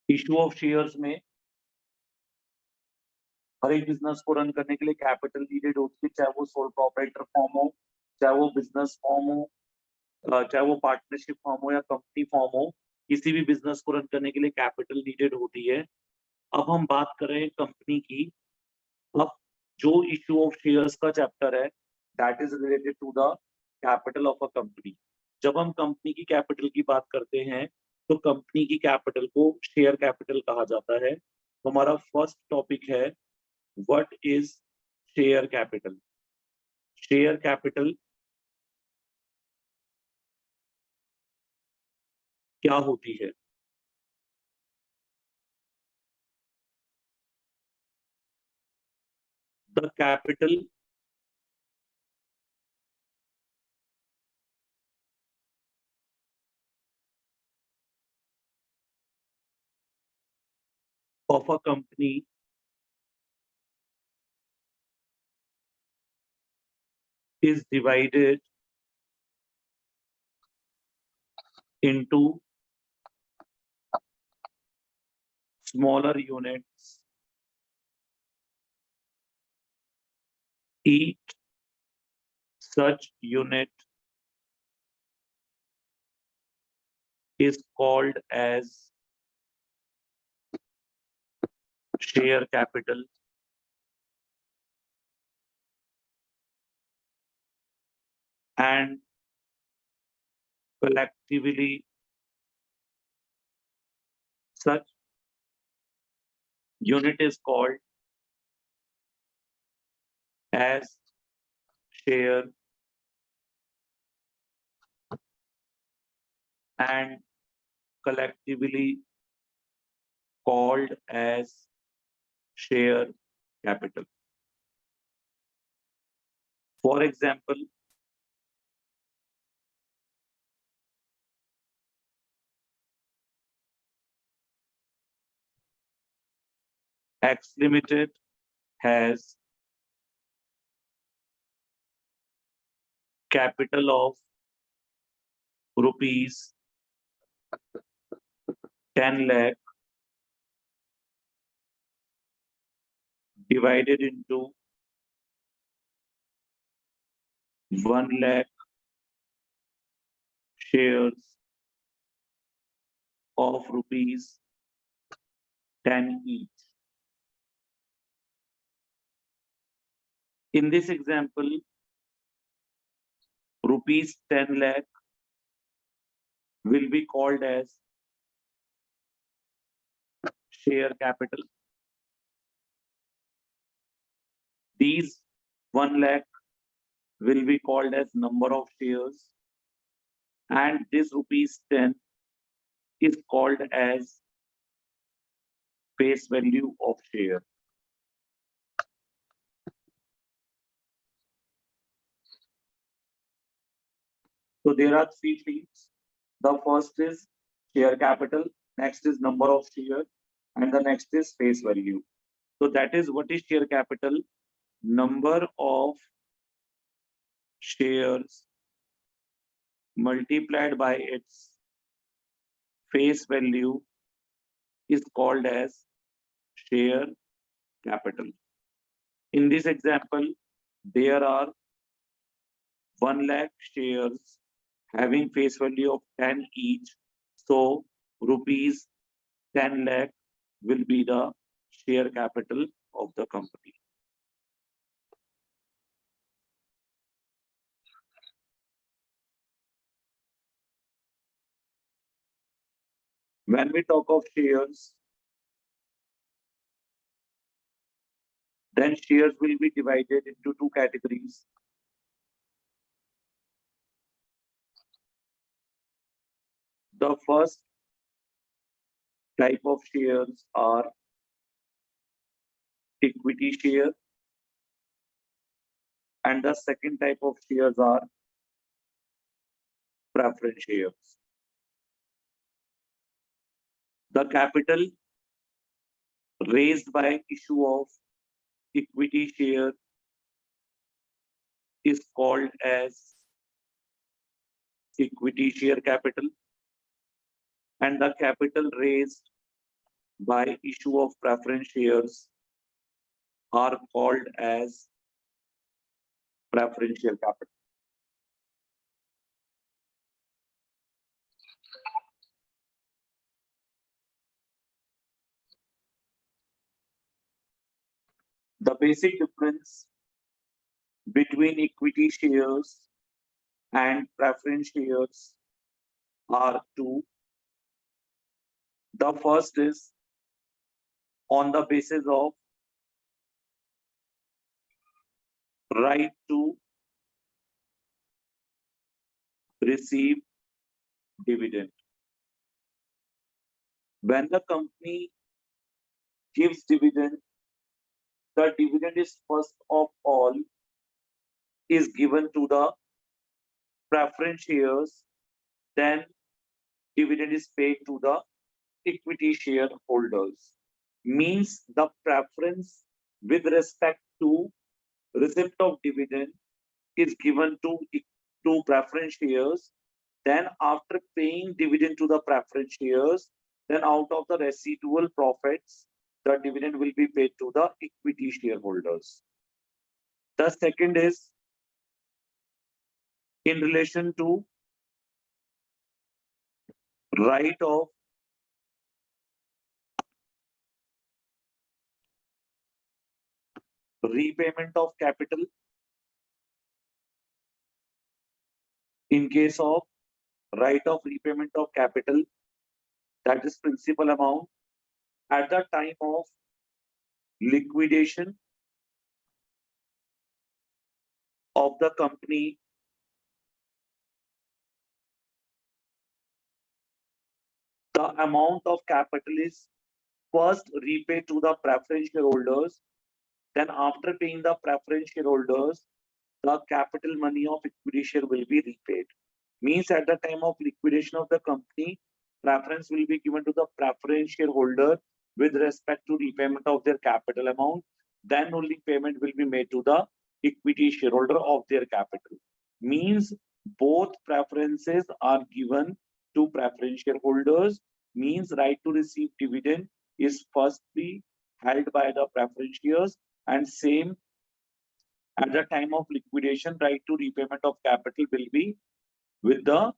Issue of shares में हर एक business को रन करने के लिए कैपिटल नीडेड होती है, चाहे वो सोल प्रोप्राइटर फॉर्म हो, चाहे वो बिजनेस फॉर्म हो, चाहे वो पार्टनरशिप फॉर्म हो या कंपनी फॉर्म हो। किसी भी बिजनेस को रन करने के लिए कैपिटल नीडेड होती है। अब हम बात कर रहे हैं कंपनी की। अब जो इशू ऑफ शेयर्स का चैप्टर है that is related to the capital of a company. जब हम कंपनी की कैपिटल की बात करते हैं तो कंपनी की कैपिटल को शेयर कैपिटल कहा जाता है। तो हमारा फर्स्ट टॉपिक है what is share capital. Share capital क्या होती है? The capital of a company is divided into smaller units. Each such unit is called as share capital, and collectively such unit is called as share, and collectively called as share capital. For example, X Limited has capital of rupees 10 lakh divided into 1 lakh shares of rupees 10 each. In this example, rupees 10 lakh will be called as share capital. These 1 lakh will be called as number of shares, and this rupees 10 is called as face value of share. So there are three things. The first is share capital, next is number of share, and the next is face value. So that is what is share capital. Number of shares multiplied by its face value is called as share capital. In this example, there are 1 lakh shares having face value of 10 each. So rupees 10 lakh will be the share capital of the company. When we talk of shares, then shares will be divided into two categories. The first type of shares are equity share, and the second type of shares are preference shares. The capital raised by issue of equity share is called as equity share capital, and the capital raised by issue of preference shares are called as preferential capital. The basic difference between equity shares and preference shares are two. The first is on the basis of right to receive dividend. When the company gives dividend, the dividend is first of all is given to the preference shares, then dividend is paid to the equity shareholders. Means the preference with respect to receipt of dividend is given to preference shares. Then after paying dividend to the preference shares, then out of the residual profits, the dividend will be paid to the equity shareholders. The second is in relation to right of repayment of capital. In case of right of repayment of capital, that is principal amount at the time of liquidation of the company, the amount of capital is first repaid to the preference shareholders. Then after paying the preference shareholders, the capital money of equity share will be repaid. Means at the time of liquidation of the company, preference will be given to the preference shareholder with respect to repayment of their capital amount. Then only payment will be made to the equity shareholder of their capital. Means both preferences are given to preference shareholders. Means right to receive dividend is firstly held by the preference shares, and same at the time of liquidation, right to repayment of capital will be with the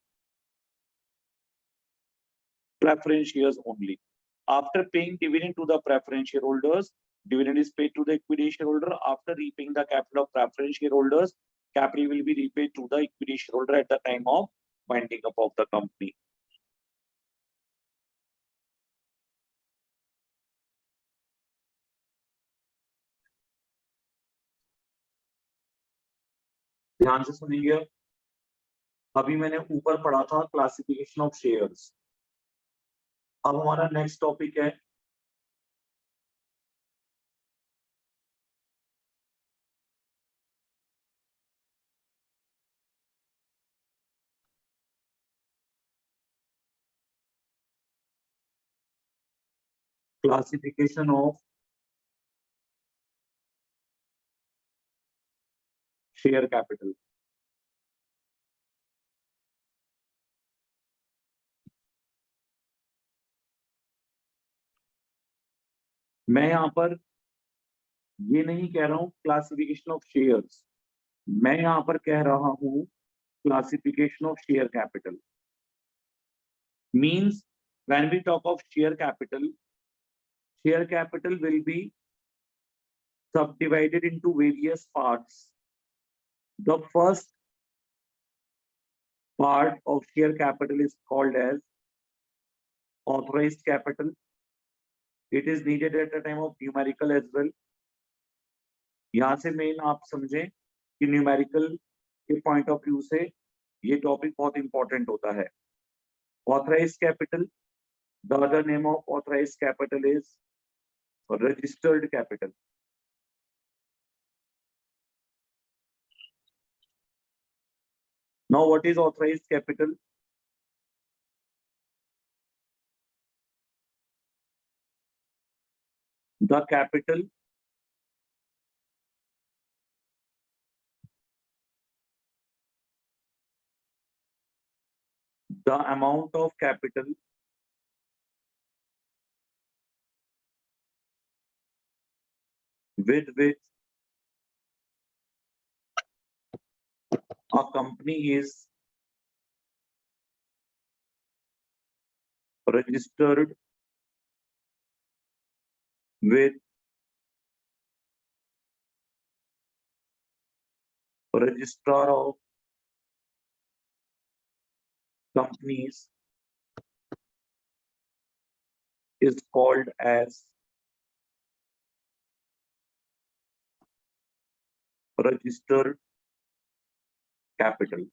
preference shares only. After paying dividend to the preference shareholders, dividend is paid to the equity shareholder. After repaying the capital of preference shareholders, capital will be repaid to the equity shareholder at the time of winding up of the company. ध्यान से सुनिए, अभी मैंने ऊपर पढ़ा था classification of shares. अब हमारा नेक्स्ट टॉपिक है क्लासिफिकेशन ऑफ शेयर कैपिटल. मैं यहाँ पर ये नहीं कह रहा हूँ क्लासिफिकेशन ऑफ शेयर्स, मैं यहाँ पर कह रहा हूँ classification of share capital. Means when we talk of share capital will be subdivided into various parts. The first part of share capital is called as authorized capital. It is needed at the time of numerical as well. यहाँ से main आप समझें कि numerical के point of view से ये topic बहुत important होता है. Authorized capital, the other name of authorized capital is registered capital. Now what is authorized capital? The capital the amount of capital with which a company is registered with registrar of companies is called as registered capital.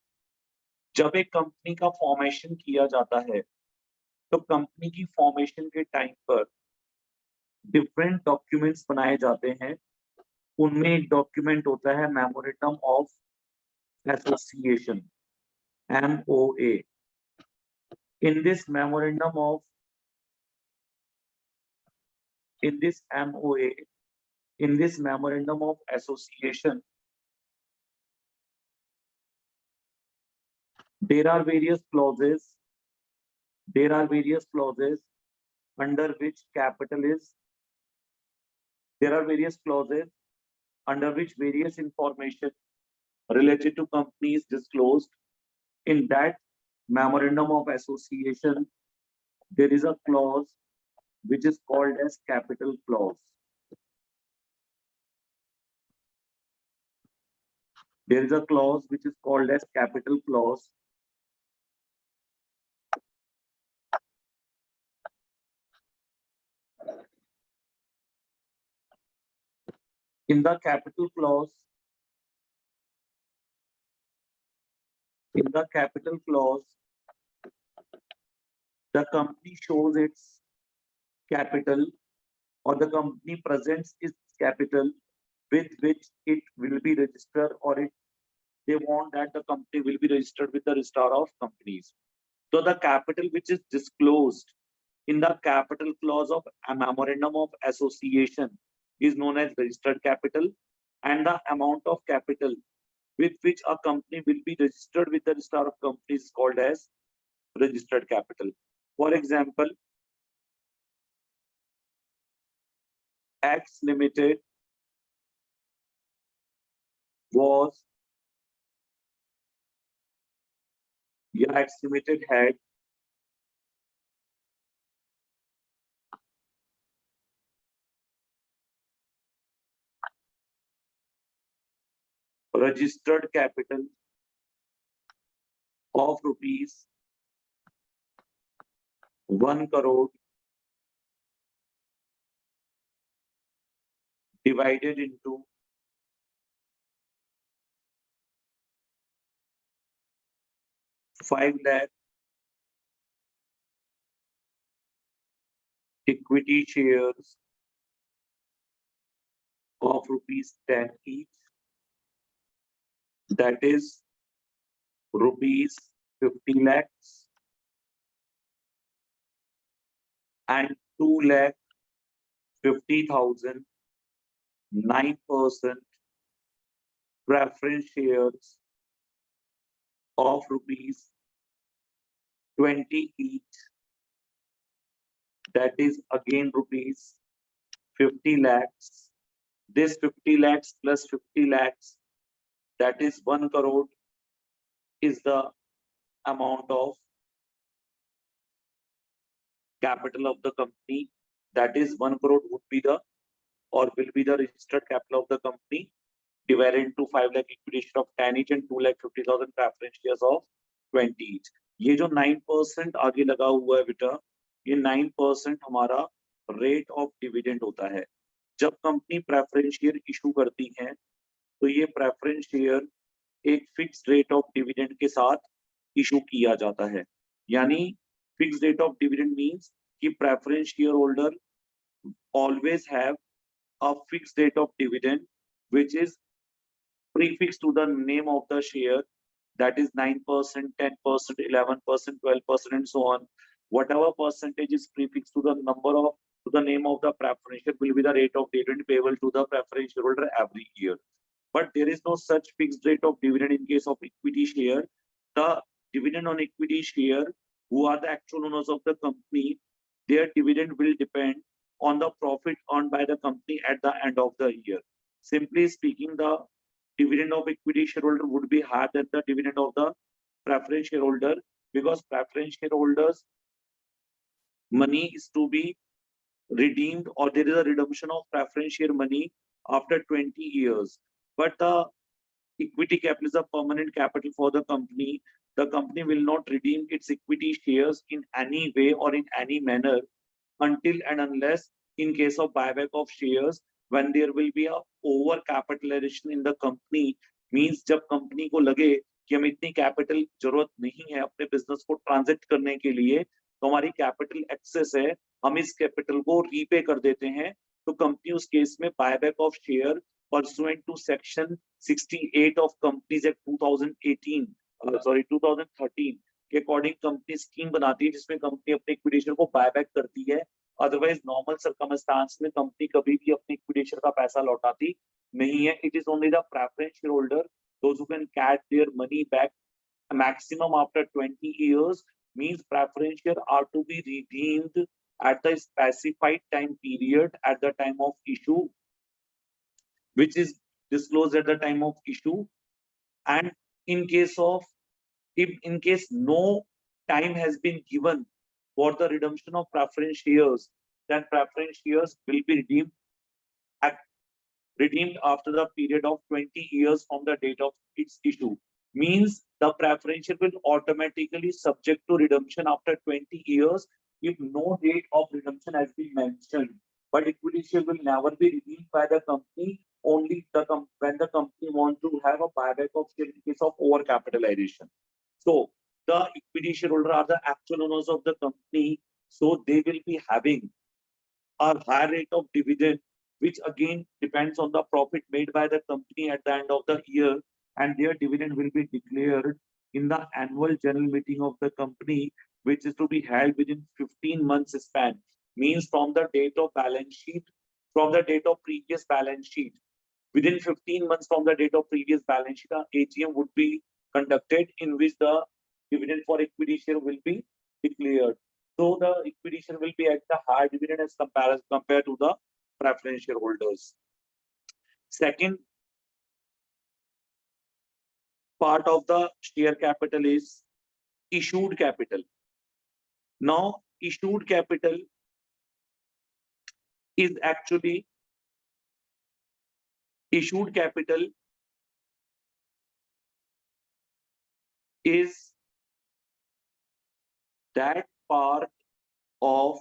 जब एक company का formation किया जाता है तो company की formation के time पर डिफरेंट डॉक्यूमेंट्स बनाए जाते हैं। उनमें एक डॉक्यूमेंट होता है memorandum of association, MOA. In this memorandum of in this MOA, in this memorandum of association, there are various clauses. There are various clauses under which capital is. There are various clauses under which various information related to company is disclosed. In that memorandum of association, there is a clause which is called as capital clause. There is a clause which is called as capital clause. In the capital clause, the company shows its capital, or the company presents its capital with which it will be registered, or they want that the company will be registered with the registrar of companies. So the capital which is disclosed in the capital clause of a memorandum of association is known as registered capital, and the amount of capital with which a company will be registered with the registrar of companies is called as registered capital. For example, X Limited was, X Limited had registered capital of rupees 1 crore divided into 5 lakh equity shares of rupees 10 each, that is rupees 50 lakhs, and 2,50,000 9% preference shares of rupees 20 each, that is again rupees 50 lakhs. This 50 lakhs plus 50 lakhs, that is 1 crore, is the amount of capital of the company. That is 1 crore would be the, or will be the registered capital of the company, divided into 5 lakh equity share of 10 each and 2,50,000 preference shares of 20 each. ये जो 9% आगे लगा हुआ है बेटा, ये 9% हमारा rate of dividend होता है। जब कंपनी प्रेफरेंस शेयर इशू करती है तो ये प्रेफरेंस शेयर एक फिक्स रेट ऑफ डिविडेंड के साथ इशू किया जाता है। यानी fix rate of dividend means कि preference share holder always have a fix rate of dividend which is prefixed to the name of the share, that is 9%, 10%, 11%, 12%, and so on. Whatever percentage is prefixed to the name of the preference share will be the rate of dividend payable to the preference shareholder every year. But there is no such fixed rate of dividend in case of equity share. The dividend on equity share, who are the actual owners of the company, their dividend will depend on the profit earned by the company at the end of the year. Simply speaking, the dividend of equity shareholder would be higher than the dividend of the preference shareholder, because preference shareholders money is to be redeemed, or there is a redemption of preference share money after 20 years. But the equity capital is a permanent capital for the company. The company will not redeem its equity shares in any way or in any manner until and unless, in case of buyback of shares, when there will be a over capitalization in the company, means जब company को लगे कि हम इतनी capital जरूरत नहीं है अपने बिजनेस को ट्रांजिट करने के लिए, तो हमारी कैपिटल एक्सेस है, हम इस कैपिटल को रीपे कर देते हैं, तो कंपनी उस केस में buyback of share pursuant to section 68 of Companies Act 2013 के अकॉर्डिंग कंपनी स्कीम बनाती है जिसमें कंपनी अपने इक्विटी शेयर को बायबैक करती है। अदरवाइज नॉर्मल सर्कमस्टांस में कंपनी कभी भी अपने इक्विटी शेयर का पैसा लौटाती नहीं है। It is only the preference share holder those who can catch their money back maximum after 20 years, means preference share are to be redeemed at the specified time period at the time of issue, which is disclosed at the time of issue. And in case of, if in case no time has been given for the redemption of preference shares, then preference shares will be redeemed after the period of 20 years from the date of its issue. Means the preference share will automatically subject to redemption after 20 years if no date of redemption has been mentioned. But equity share will never be redeemed by the company, only when the company wants to have a buyback of share in case of overcapitalization. So the equity shareholder are the actual owners of the company, so they will be having a higher rate of dividend, which again depends on the profit made by the company at the end of the year, and their dividend will be declared in the annual general meeting of the company, which is to be held within 15 months span. Means from the date of balance sheet, from the date of previous balance sheet, within 15 months from the date of previous balance sheet, an AGM would be conducted in which the dividend for equity share will be declared. So the equity share will be at the higher dividend as compared to the preference shareholders. Second part of the share capital is issued capital. Now, issued capital is actually issued capital is that part of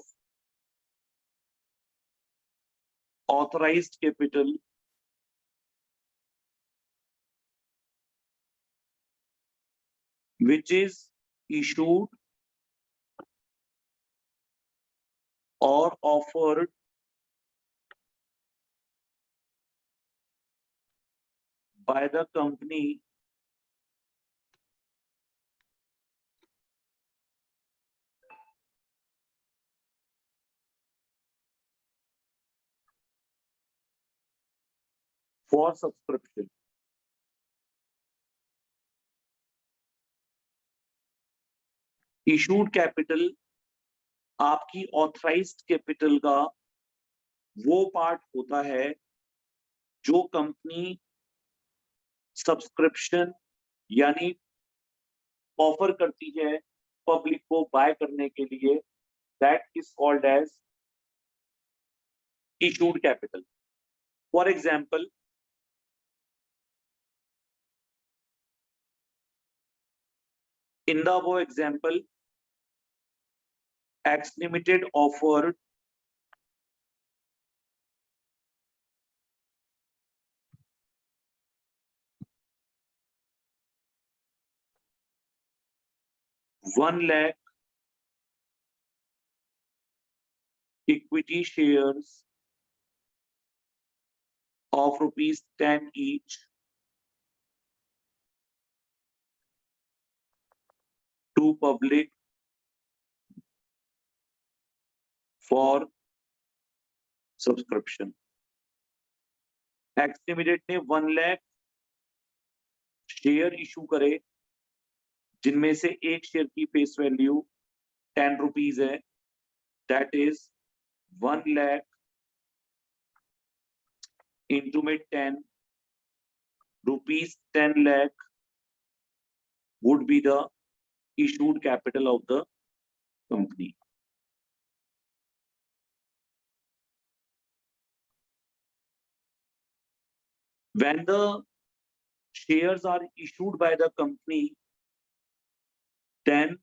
authorized capital which is issued or offered by the company for subscription. Issued capital आपकी authorized capital का वो part होता है जो company subscription यानी offer करती है public को बाय करने के लिए, that is called as issued capital. For example, in the above example, X Limited offered ₹1 lakh equity shares of ₹10 each to public for subscription. X Limited ने 1 lakh share issue करे जिनमें से एक share की face value ₹10 है, that is 1 lakh into में 10 rupees 10 lakh would be the issued capital of the company. When the shares are issued by the company, then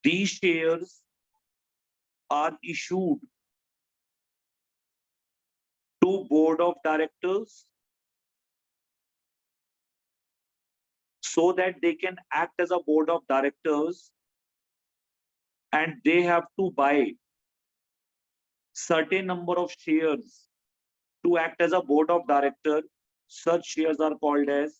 these shares are issued to board of directors so that they can act as a board of directors, and they have to buy certain number of shares to act as a board of director. Such shares are called as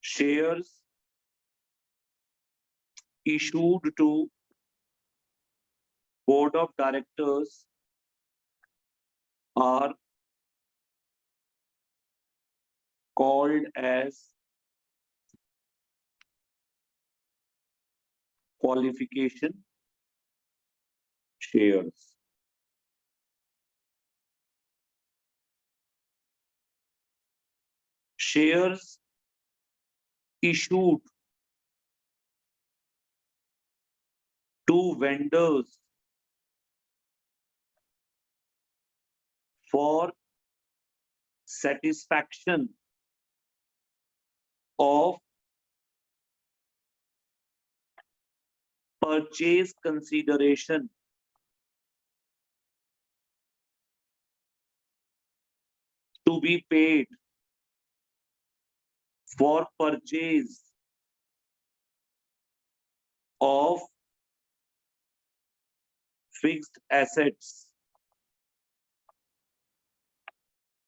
shares issued to board of directors are called as qualification shares. Shares issued to vendors for satisfaction of purchase consideration to be paid for purchase of fixed assets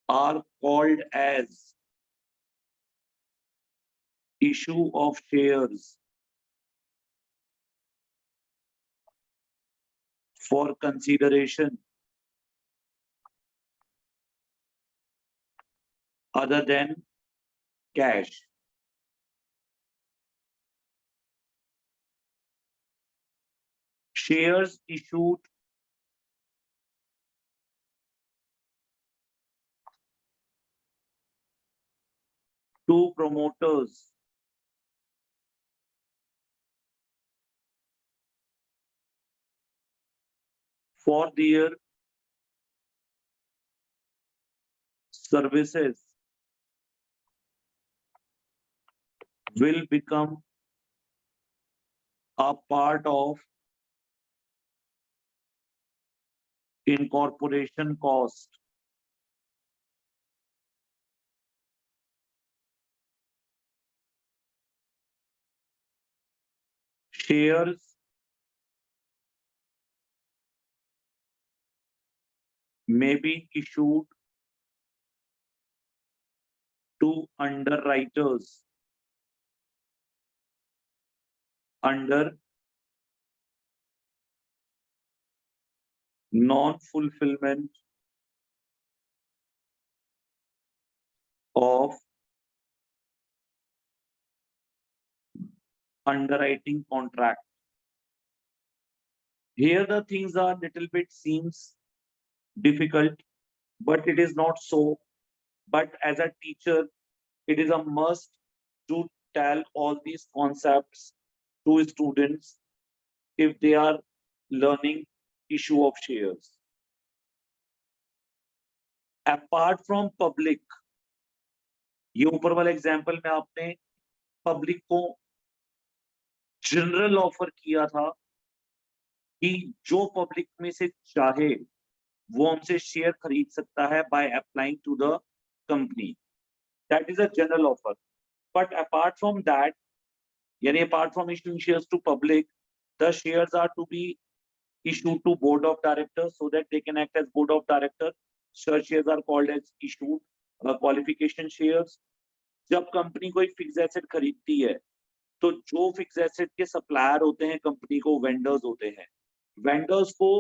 are called as issue of shares for consideration other than cash. Shares issued to promoters for their services will become a part of incorporation cost. Shares may be issued to underwriters under non-fulfillment of underwriting contract. Here the things are little bit seems difficult, but it is not so. But as a teacher, it is a must to tell all these concepts to students if they are learning issue of shares. Apart from public, ये ऊपर वाला example में आपने public को general offer किया था कि जो पब्लिक में से चाहे वो हमसे शेयर खरीद सकता है by applying to the company. That is a general offer. But apart from that, यानी apart from issuing shares to public, the shares are to be issued to board of directors so that they can act as board of director. Such shares are called as issued qualification shares. जब company कोई fix asset खरीदती है तो जो fix asset के supplier होते हैं company को वेंडर्स होते हैं. वेंडर्स को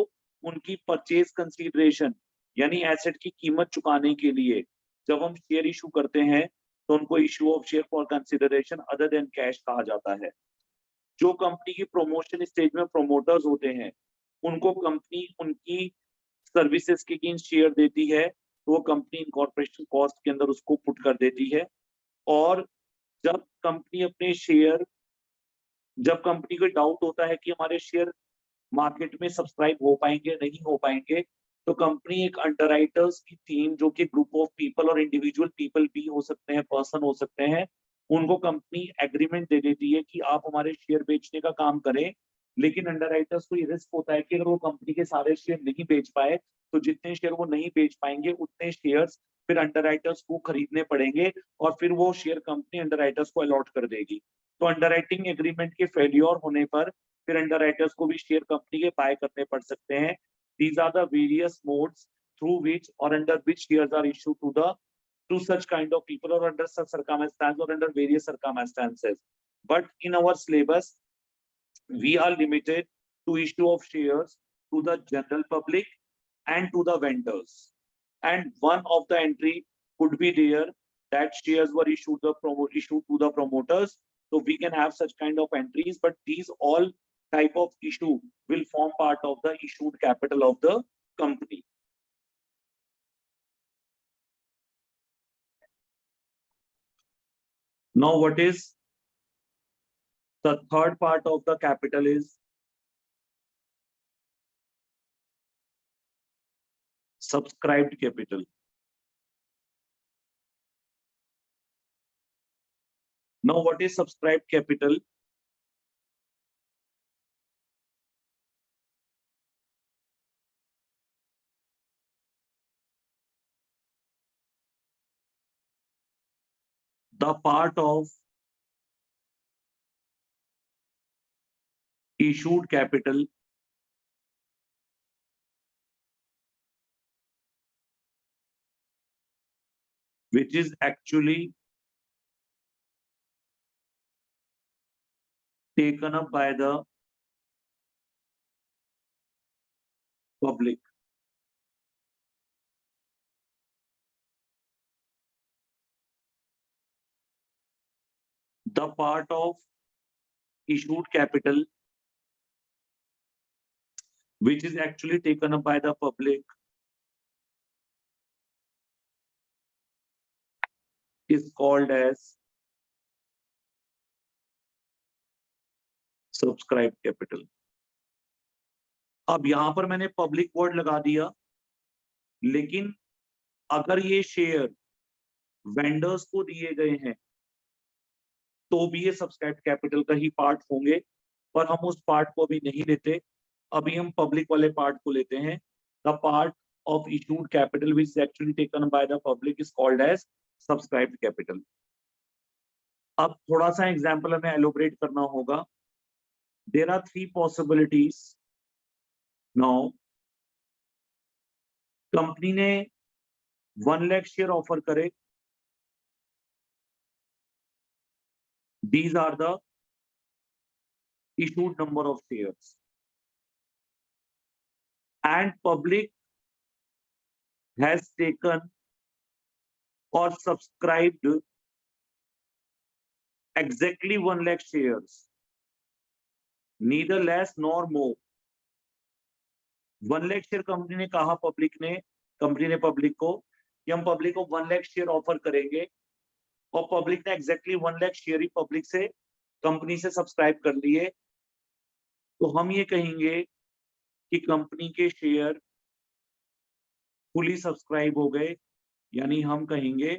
उनकी परचेज कंसीडरेशन यानी एसेट की कीमत चुकाने के लिए जब हम शेयर इशू करते हैं तो उनको issue of share for consideration other than cash कहा जाता है। जो कंपनी की प्रमोशन स्टेज में प्रोमोटर्स होते हैं उनको कंपनी उनकी सर्विसेज के अगेंस्ट शेयर देती है, तो वो कंपनी इनकॉर्पोरेशन कॉस्ट के अंदर उसको पुट कर देती है। और जब कंपनी अपने शेयर जब कंपनी को डाउट होता है कि हमारे शेयर मार्केट में सब्सक्राइब हो पाएंगे नहीं हो पाएंगे, तो कंपनी एक अंडरराइटर्स की टीम जो कि ग्रुप ऑफ पीपल और इंडिविजुअल पीपल भी हो सकते हैं, पर्सन हो सकते हैं, उनको कंपनी एग्रीमेंट दे देती है कि आप हमारे शेयर बेचने का काम करें। लेकिन अंडरराइटर्स को ये रिस्क होता है कि अगर वो कंपनी के सारे शेयर नहीं बेच पाए तो जितने शेयर वो नहीं बेच पाएंगे उतने शेयर्स फिर अंडरराइटर्स को खरीदने पड़ेंगे और फिर वो शेयर कंपनी अंडरराइटर्स को अलॉट कर देगी। तो अंडरराइटिंग एग्रीमेंट के फेल्योर होने पर फिर अंडरराइटर्स को भी शेयर कंपनी के बाय करने पड़ सकते हैं। These are the various modes through which or under which shares are issued to such kind of people or under such circumstances or under various circumstances. But in our syllabus, we are limited to issue of shares to the general public and to the vendors. And one of the entry could be there that shares were issued to the promoters. So we can have such kind of entries, but these all type of issue will form part of the issued capital of the company. Now, what is the third part of the capital is subscribed capital. Now, what is subscribed capital? The part of issued capital which is actually taken up by the public. The part of issued capital which is actually taken up by the public is called as subscribed capital. अब यहां पर मैंने public word लगा दिया, लेकिन अगर ये share vendors को दिए गए हैं तो भी ये सब्सक्राइब्ड कैपिटल का ही पार्ट होंगे, पर हम उस पार्ट को अभी नहीं लेते। अभी हम पब्लिक वाले पार्ट को लेते हैं। The part of issued capital which is actually taken by the public is called as subscribed capital. अब थोड़ा सा एग्जांपल हमें एलोबरेट करना होगा। There are 3 possibilities. Now company ने 1 लाख शेयर ऑफर करे। These are the issued number of shares, and public has taken or subscribed exactly 1 lakh shares, neither less nor more. 1 lakh share company ने कहा company ने public को कि हम public को 1 lakh share offer करेंगे, और पब्लिक ने एग्जैक्टली 1 लाख शेयर ही पब्लिक से कंपनी से सब्सक्राइब कर लिए। तो हम ये कहेंगे कि कंपनी के शेयर फुली सब्सक्राइब हो गए, यानी हम कहेंगे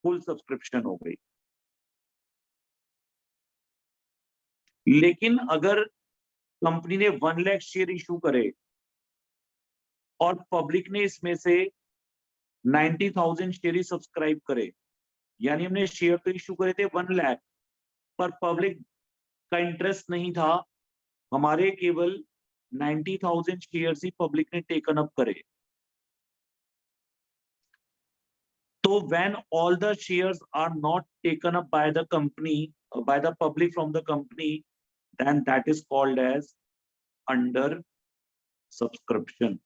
फुल सब्सक्रिप्शन हो गई। लेकिन अगर कंपनी ने 1 लाख शेयर इशू करे और पब्लिक ने इसमें से 90,000 शेयर ही सब्सक्राइब करे, यानी हमने शेयर तो इशू करे थे 1 लाख, पर पब्लिक का इंटरेस्ट नहीं था, हमारे केवल 90,000 शेयर्स ही पब्लिक ने टेकन अप करे। तो when all the shares are not taken up by the company, by the public from the company, then that is called as under subscription.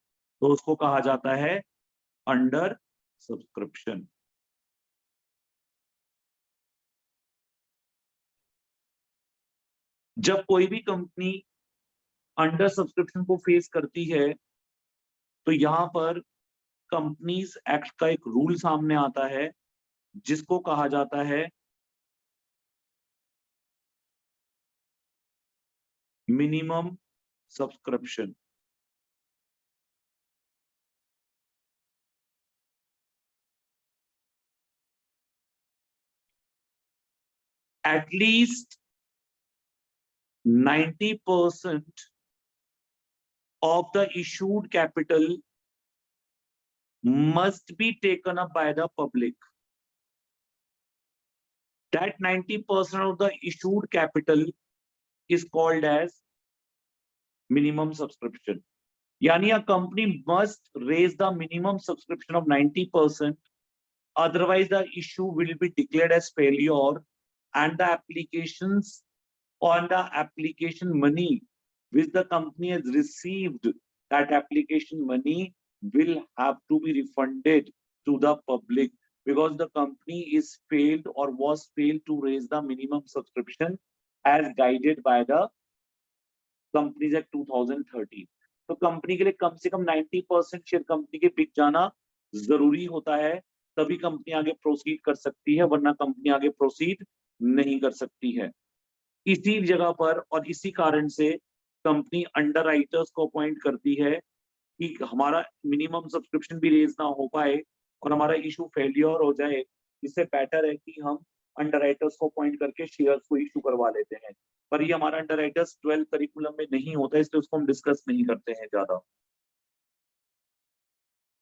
तो उसको कहा जाता है अंडर सब्सक्रिप्शन। जब कोई भी कंपनी अंडर सब्सक्रिप्शन को फेस करती है तो यहां पर कंपनीज एक्ट का एक रूल सामने आता है जिसको कहा जाता है minimum subscription. At least 90% of the issued capital must be taken up by the public. That 90% of the issued capital is called as minimum subscription. Yani a company must raise the minimum subscription of 90%, otherwise the issue will be declared as failure and the applications on the application money which the company has received, that application money will have to be refunded to the public because the company is failed or was failed to raise the minimum subscription as guided by the Companies Act 2013। तो company के लिए कम से कम 90% share company के बिक जाना जरूरी होता है, तभी कंपनी आगे प्रोसीड कर सकती है, वरना कंपनी आगे प्रोसीड नहीं कर सकती है। इसी जगह पर और इसी कारण से कंपनी अंडर राइटर्स को अपॉइंट करती है कि हमारा मिनिमम सब्सक्रिप्शन भी रेज ना हो पाए और हमारा इशू फेलियर हो जाए, इससे बेटर है कि हम अंडर राइटर्स को अपॉइंट करके शेयर्स को इशू करवा लेते हैं। पर ये हमारा अंडर राइटर्स 12 करिकुलम में नहीं होता, इसलिए उसको हम डिस्कस नहीं करते हैं ज्यादा।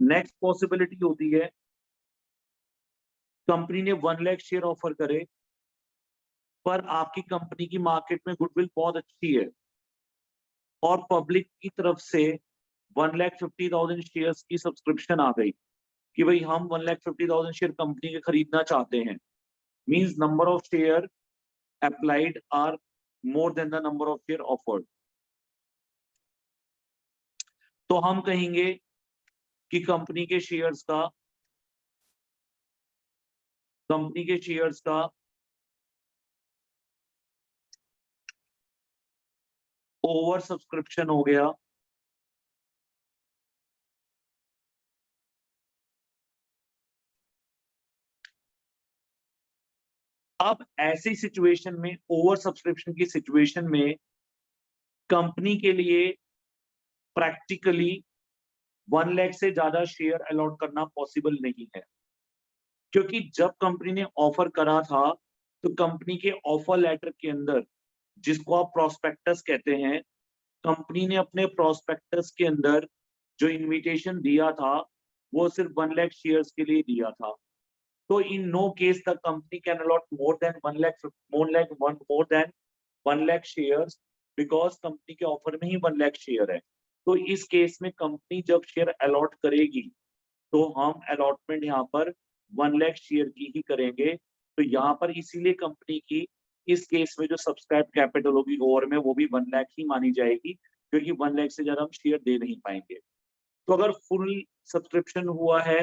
नेक्स्ट पॉसिबिलिटी होती है कंपनी ने 1 लाख शेयर ऑफर करे पर आपकी कंपनी की मार्केट में गुडविल बहुत अच्छी है और पब्लिक की तरफ से 1,50,000 शेयर्स की सब्सक्रिप्शन आ गई कि भाई हम 1,50,000 शेयर कंपनी के खरीदना चाहते हैं। Means number of share applied are more than the number of share offered. तो हम कहेंगे कि कंपनी के शेयर्स का ओवर सब्सक्रिप्शन हो गया। अब ऐसी सिचुएशन में, ओवर सब्सक्रिप्शन की सिचुएशन में, कंपनी के लिए प्रैक्टिकली 1 लाख से ज्यादा शेयर अलॉट करना पॉसिबल नहीं है, क्योंकि जब कंपनी ने ऑफर करा था तो कंपनी के ऑफर लेटर के अंदर, जिसको आप प्रोस्पेक्टस कहते हैं, कंपनी ने अपने प्रोस्पेक्टस के अंदर जो इनविटेशन दिया था वो सिर्फ 1 लाख शेयर्स के लिए दिया था। तो in no case the company can allot more than 1 lakh shares because company के ऑफर में ही 1 लाख शेयर है। तो इस केस में कंपनी जब शेयर अलॉट करेगी तो हम अलॉटमेंट यहाँ पर 1 लाख शेयर की ही करेंगे। तो यहाँ पर इसीलिए कंपनी की इस केस में जो सब्सक्राइब कैपिटल होगी ओवर में वो भी 1 लाख ही मानी जाएगी, क्योंकि 1 लाख से ज्यादा हम शेयर दे नहीं पाएंगे। तो अगर फुल सब्सक्रिप्शन हुआ है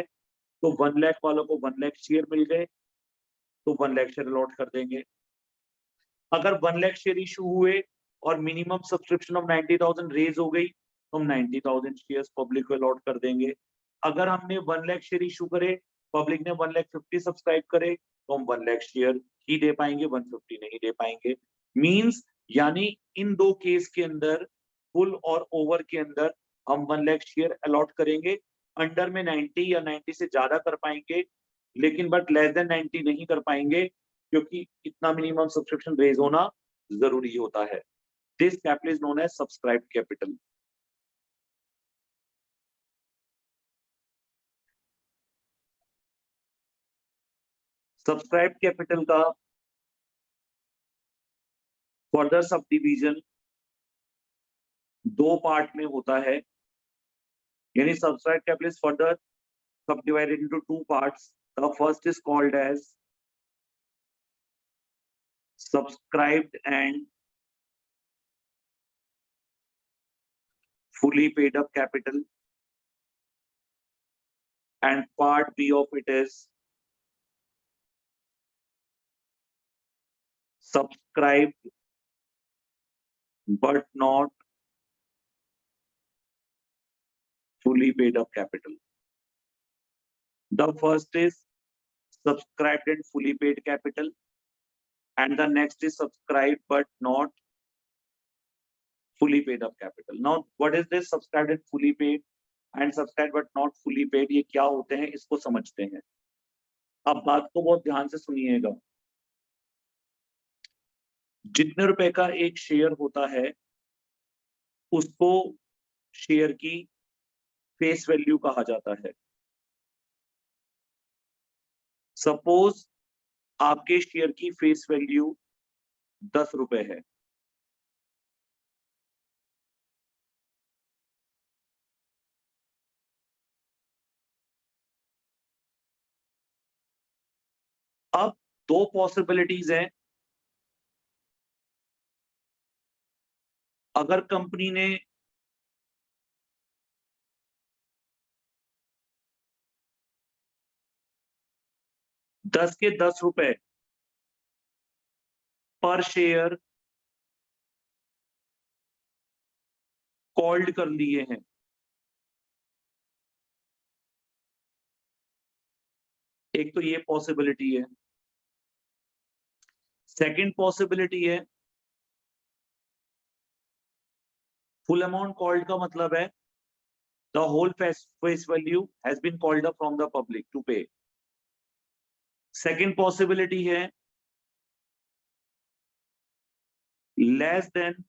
तो 1 लाख वालों को 1 लाख शेयर मिल गए तो 1 लाख शेयर अलॉट कर देंगे। अगर 1 लाख शेयर इशू हुए और मिनिमम सब्सक्रिप्शन ऑफ 90,000 रेज हो गई तो हम 90,000 शेयर्स पब्लिक को अलॉट कर देंगे। अगर हमने 1 लाख शेयर इशू करे, पब्लिक ने 1,50,000 सब्सक्राइब करे तो हम 1 लाख शेयर ही दे पाएंगे, 150 नहीं दे पाएंगे। मींस यानी इन दो केस के अंदर, फुल और ओवर के अंदर, हम 1 लाख शेयर अलॉट करेंगे। अंडर में 90 या 90 से ज्यादा कर पाएंगे, लेकिन बट लेस देन 90 नहीं कर पाएंगे, क्योंकि इतना मिनिमम सब्सक्रिप्शन रेज होना जरूरी होता है। This capital is known as subscribe capital. Subscribe capital का फर्दर सब डिवीजन 2 पार्ट में होता है, यानी subscribe capital is further subdivided into 2 parts. The first is called as subscribed and fully paid up capital, and part B of it is subscribed but not fully paid up capital. The first is subscribed and fully paid capital, and the next is subscribed but not fully paid up capital. Now, what is this subscribed and fully paid and subscribed but not fully paid? ये क्या होते हैं, इसको समझते हैं. अब बात को बहुत ध्यान से सुनिएगा. जितने रुपए का एक शेयर होता है उसको शेयर की फेस वैल्यू कहा जाता है. सपोज आपके शेयर की फेस वैल्यू 10 रुपए है. अब दो पॉसिबिलिटीज हैं. अगर कंपनी ने दस के 10 रुपए पर शेयर कॉल्ड कर लिए हैं, एक तो ये पॉसिबिलिटी है. सेकंड पॉसिबिलिटी है फुल अमाउंट कॉल्ड का मतलब है the whole face value has been called up from the public to pay. Second possibility है less than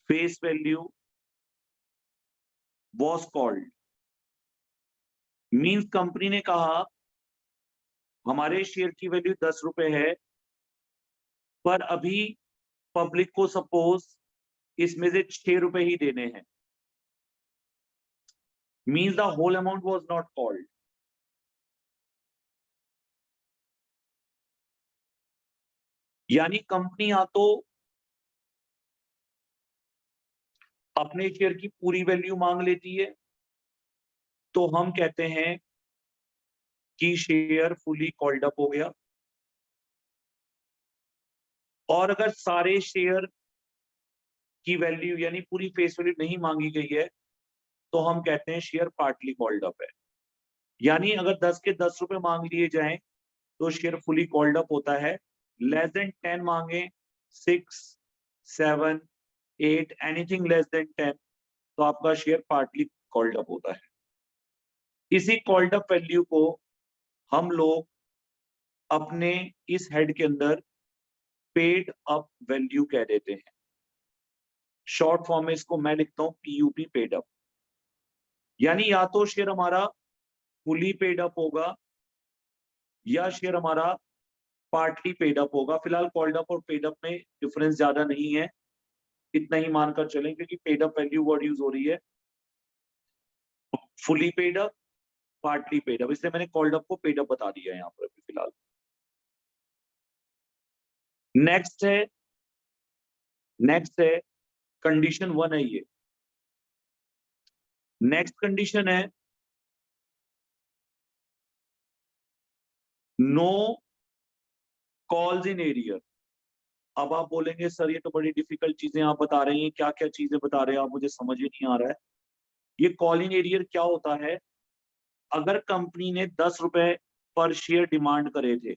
face value was called. Means company ने कहा हमारे शेयर की वैल्यू 10 रुपए है, पर अभी पब्लिक को सपोज इसमें से 6 रुपए ही देने हैं. Means the whole amount was not called. यानी कंपनी या तो अपने शेयर की पूरी वैल्यू मांग लेती है, तो हम कहते हैं कि शेयर फुली कॉल्ड अप हो गया. और अगर सारे शेयर की वैल्यू यानी पूरी फेस वैल्यू नहीं मांगी गई है, तो हम कहते हैं शेयर पार्टली कॉल्ड अप है. यानी अगर 10 के 10 रुपए मांग लिए जाएं तो शेयर फुली कॉल्ड अप होता है. लेस देन 10 मांगे, 6, 7, 8, एनीथिंग लेस देन 10, तो आपका शेयर पार्टली कॉल्ड अप होता है. इसी कॉल्ड अप वैल्यू को हम लोग अपने इस हेड के अंदर पेड अप वैल्यू कह देते हैं. शॉर्ट फॉर्म में इसको मैं लिखता हूं पीयूपी, पेड अप. यानी या तो शेयर हमारा फुली पेड अप होगा या शेयर हमारा पार्टली पेड अप होगा. फिलहाल कॉल्ड अप और पेड अप में डिफरेंस ज्यादा नहीं है, इतना ही मानकर चलें, क्योंकि paid up value word use हो रही है. Fully paid up, partly paid up, इसलिए मैंने कॉल्ड अप को पेड अप बता दिया है यहाँ पर अभी फिलहाल. नेक्स्ट है कंडीशन 1 है ये. नेक्स्ट कंडीशन है नो कॉल्स इन एरियर. अब आप बोलेंगे सर ये तो बड़ी डिफिकल्ट चीजें आप बता रहे हैं, क्या क्या चीजें बता रहे हैं आप, मुझे समझ ही नहीं आ रहा है. ये कॉल इन एरियर क्या होता है? अगर कंपनी ने 10 रुपए पर शेयर डिमांड करे थे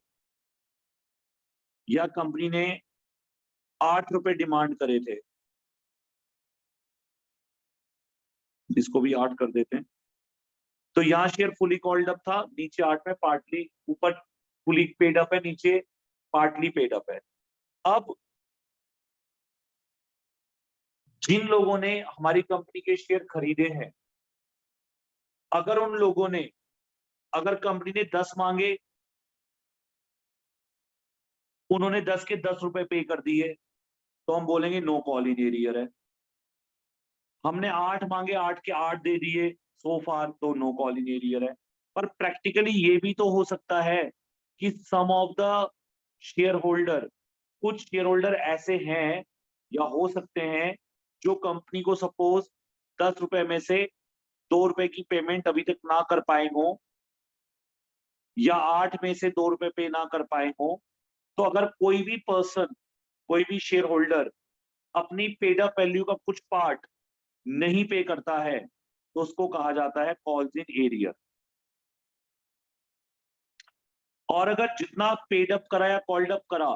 या कंपनी ने 8 रुपए डिमांड करे थे, इसको भी 8 कर देते हैं, तो यहां शेयर फुली कॉल्ड अप था, नीचे 8 में पार्टली, ऊपर फुली पेड अप है, नीचे पार्टली पेड अप है. अब जिन लोगों ने हमारी कंपनी के शेयर खरीदे हैं, अगर उन लोगों ने, अगर कंपनी ने 10 मांगे, उन्होंने 10 के 10 रुपए पे कर दिए, तो हम बोलेंगे नो कॉल इन एरियर है. हमने 8 मांगे, 8 के 8 दे दिए सो फार, तो नो कॉल इन एरियर है. पर प्रैक्टिकली ये भी तो हो सकता है कि सम ऑफ द शेयर होल्डर, कुछ शेयर होल्डर ऐसे हैं या हो सकते हैं जो कंपनी को सपोज 10 रुपए में से ₹2 की पेमेंट अभी तक ना कर पाए हो या 8 में से ₹2 पे ना कर पाए हो, तो अगर कोई भी पर्सन, कोई भी शेयर होल्डर अपनी पेड अप वैल्यू का कुछ पार्ट नहीं पे करता है, तो उसको कहा जाता है कॉल्स इन एरियर। और अगर जितना पेड अप करा या कॉल्ड अप करा,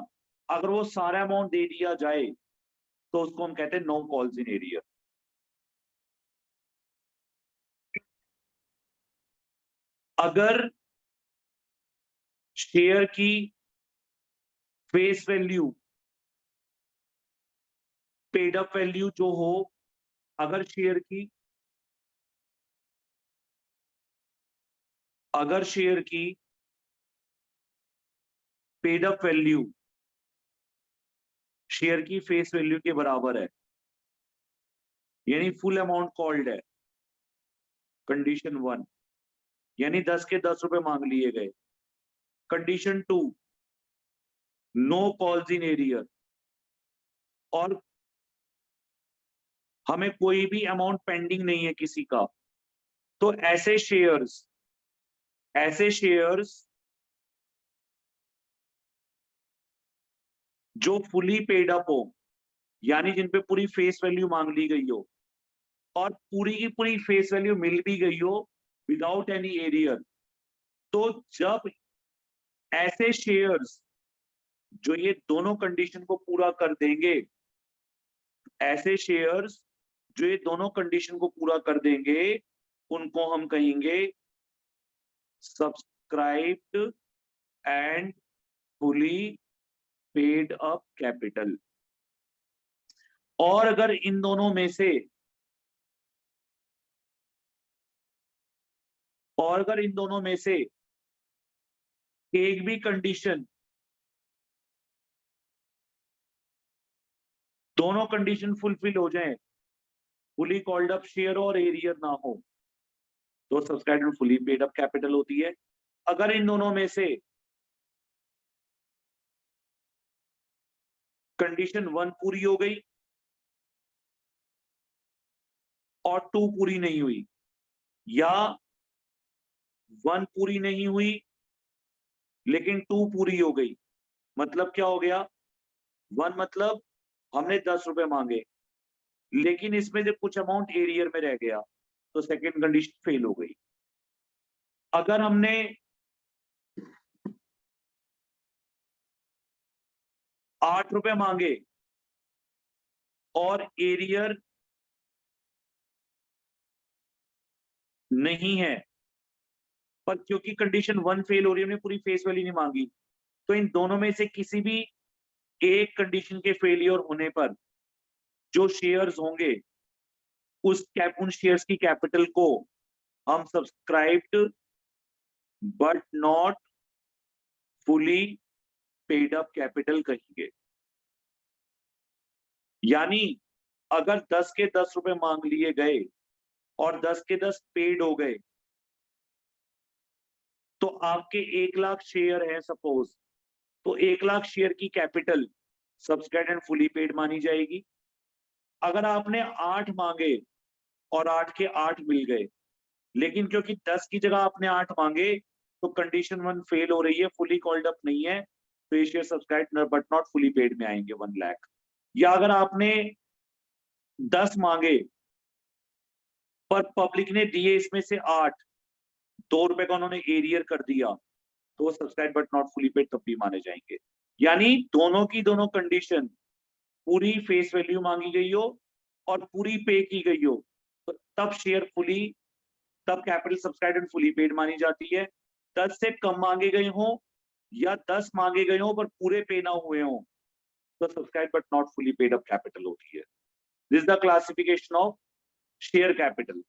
अगर वो सारा अमाउंट दे दिया जाए, तो उसको हम कहते हैं नो कॉल्स इन एरियर। अगर शेयर की face value, paid up value जो हो, अगर शेयर की पेड अप वैल्यू शेयर की फेस वैल्यू के बराबर है, यानी फुल अमाउंट कॉल्ड है, कंडीशन 1, यानी 10 के 10 रुपए मांग लिए गए। Condition 2, no calls in arrear, और हमें कोई भी अमाउंट पेंडिंग नहीं है किसी का, तो ऐसे शेयर्स जो फुली पेड अप हो, यानी जिन पे पूरी फेस वैल्यू मांग ली गई हो और पूरी की पूरी फेस वैल्यू मिल भी गई हो विदाउट एनी एरियर, तो जब ऐसे शेयर्स जो ये दोनों कंडीशन को पूरा कर देंगे, ऐसे शेयर्स जो ये दोनों कंडीशन को पूरा कर देंगे, उनको हम कहेंगे subscribed and fully paid up capital. और अगर इन दोनों में से एक भी कंडीशन, दोनों कंडीशन फुलफिल हो जाएं, फुली कॉल्ड अप शेयर और एरियर ना हो, तो subscribed and fully paid up capital होती है। अगर इन दोनों में से कंडीशन 1 पूरी हो गई और 2 पूरी नहीं हुई, या 1 पूरी नहीं हुई लेकिन 2 पूरी हो गई, मतलब क्या हो गया? 1 मतलब हमने 10 रुपए मांगे, लेकिन इसमें से कुछ अमाउंट एरियर में रह गया, तो सेकंड कंडीशन फेल हो गई। अगर हमने 8 रुपए मांगे और एरियर नहीं है, पर क्योंकि कंडीशन 1 फेल हो रही है, हमने पूरी फेस वैल्यू नहीं मांगी, तो इन दोनों में से किसी भी एक कंडीशन के फेलियर होने पर जो शेयर्स होंगे, उन शेयर्स की कैपिटल को हम subscribed but not fully paid up capital कहेंगे। यानी अगर 10 के 10 रुपए मांग लिए गए और 10 के 10 पेड हो गए, तो आपके 1 लाख शेयर है सपोज, तो 1 लाख शेयर की capital subscribed and fully paid मानी जाएगी। अगर आपने 8 मांगे और 8 के 8 मिल गए, लेकिन क्योंकि 10 की जगह आपने 8 मांगे, तो कंडीशन 1 फेल हो रही है, फुली कॉल्ड अप नहीं है, तो ये share subscribed but not fully paid में आएंगे 1 लाख। या अगर आपने 10 मांगे पर पब्लिक ने दिए इसमें से 8, ₹2 का उन्होंने एरियर कर दिया, तो subscribe but not fully paid तब भी माने जाएंगे। यानी दोनों की दोनों कंडीशन, पूरी फेस वैल्यू मांगी गई हो और पूरी पे की गई हो, तो तब capital subscribe and fully paid मानी जाती है। 10 से कम मांगे गए हो या 10 मांगे गए हो पर पूरे पे ना हुए हो, तो subscribe but not fully paid up capital होती है। This is the classification of share capital.